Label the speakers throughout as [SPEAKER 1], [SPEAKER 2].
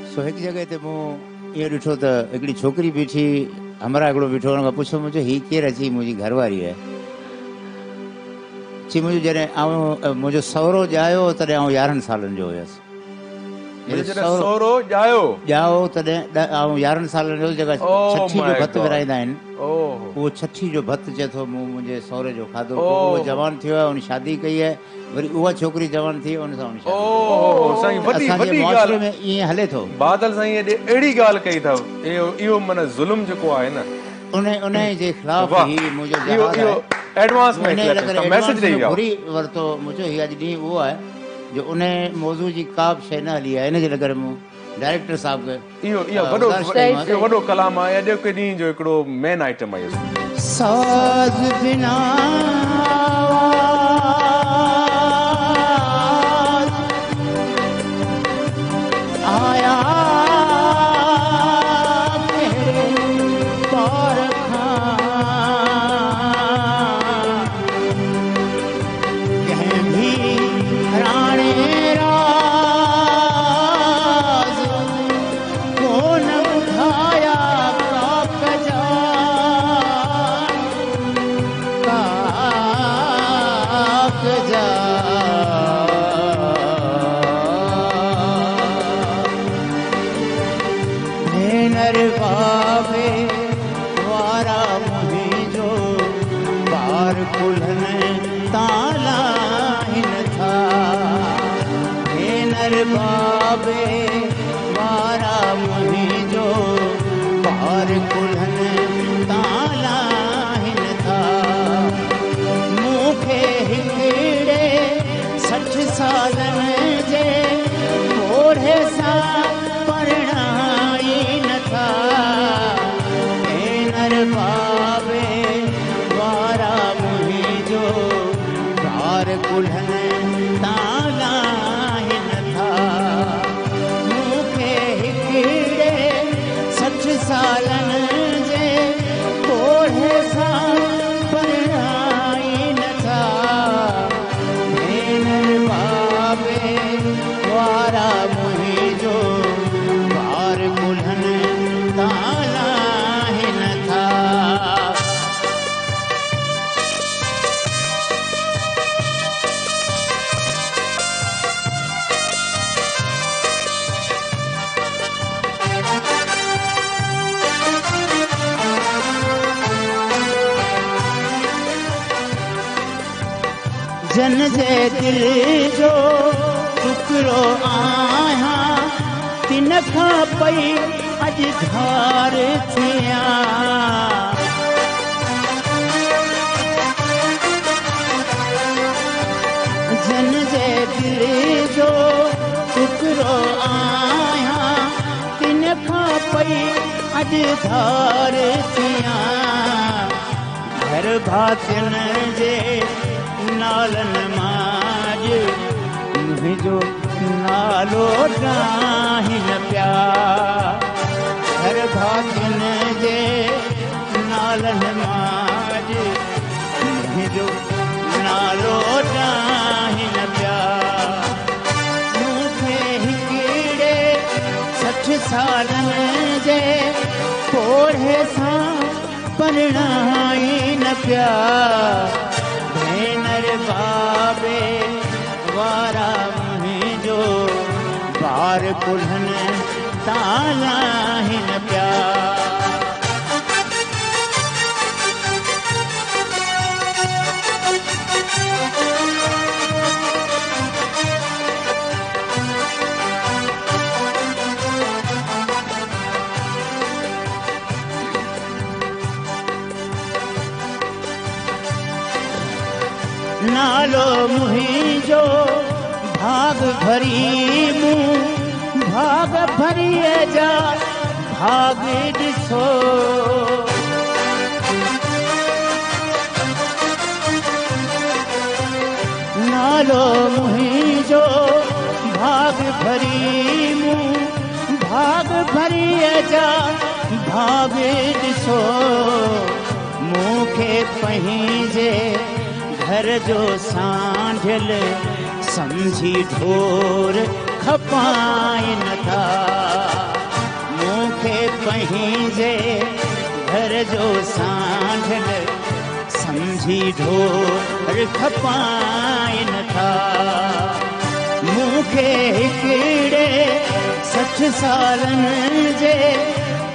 [SPEAKER 1] सो एक जगह ते मूं ईअं ॾिठो त हिकिड़ी छोकिरी बीठी, हमरा हिकिड़ो बीठो, हुन खां पुछो मुंहिंजो हीअ केरु आहे? चई मुंहिंजी घरवारी आहे। चई मुंहिंजो जॾहिं मुंहिंजो सहुरो ॼायो तॾहिं आउं 11 सालनि जो हुयसि।
[SPEAKER 2] सहुरो
[SPEAKER 1] ॼाओ तॾहिं आउं 11 सालनि जो, जेका छठी जो भतु विराईंदा आहिनि, उहो छठी जो भतु चए थो मूं मुंहिंजे सहुरे जो खाधो। उहो जवान थियो आहे, उन शादी कई आहे, वरी उहा छोकिरी जवान थी, उन सां असांजे मुआशरे में ईअं हले थो।
[SPEAKER 2] बादल साईं अहिड़ी ॻाल्हि कई अथव, इहो माना ज़ुल्म जेको आहे न,
[SPEAKER 1] उन जे ख़िलाफ़ ही मुंहिंजो
[SPEAKER 2] एडवांस में मैसेज ॾेई वियो
[SPEAKER 1] घुरी वरितो। मुंहिंजो हीअ अॼु ॾींहुं उहो आहे जो उन मौज़ू जी का बि शइ न हली आहे, इन जे करे मूं डायरेक्टर साहब खे
[SPEAKER 2] इहो वॾो कलाम आहे। अॼु के ॾींहुं जो हिकिड़ो मेन आइटम आहे
[SPEAKER 1] साज़ बिना आया जन जे दिल जो टुकड़ो आहियां, तिन खां पई अॼु धार थियां। जन जे दिल जो टुकड़ो आहियां, तिन खां पई अॼु धार थियां। घर भातियुनि जे नालन माज मुंहिंजो नालो डाहिन पिया। हर भातियुनि जे नालन माज मुंहिंजो नालो डाहिन पिया। मूंखे हिकिड़े 60 सालनि जे कोढ़े सां परणाई न पिया। बाबे वारा मुंहिंजो बार कुल्हनि ताला हिन पिया। नालो मुंहिंजो भाग भरी मूं भाग भरीअ जा भाग ॾिसो। नालो मुंहिंजो भाग भरी मूं भाग भरीअ जा भाग ॾिसो। मूंखे पंहिंजे घर जो सांढियल समझी ढोर खपाइन था। सीधो खपाए नथा मूंखे हिकिड़े 60 सालनि जे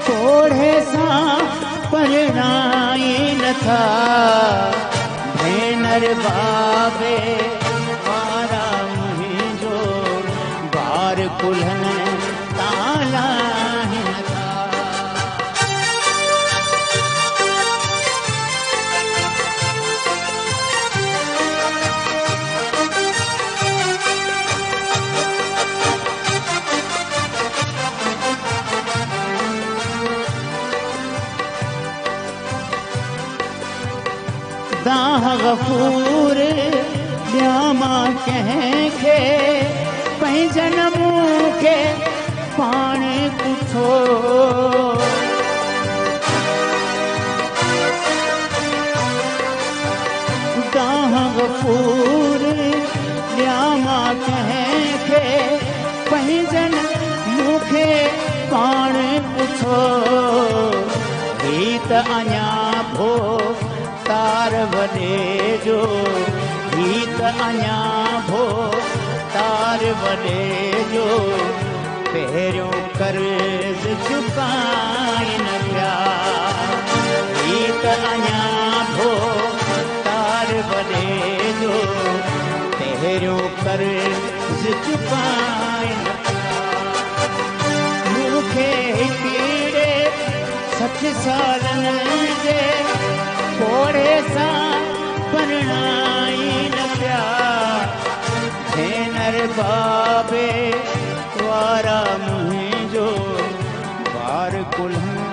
[SPEAKER 1] कोड़े सां परणाई नथा भेनर बाबे वारा मुंहिंजो बार कुल्हनि ताला दाह गफूर ॾियामा कंहिंखे पंहिंजन मूंखे पाण कुठो दाह गफूर ॾियामा कंहिंखे पंहिंजन मूंखे पाण कुठो ही त अञा भो तार वॾे जो गीत अञा भो तार वॾे जो पहिरियों कर्ज़ चुकाइन पिया गीत अञा भो तार वॾे जो पहिरियों कर्ज़ चुकाइन मूंखे हिकिड़े 60 सालनि जे कोड़े सां परणाई न पिया भेनर बाबे वारा मुंहिंजो बार कुल्हनि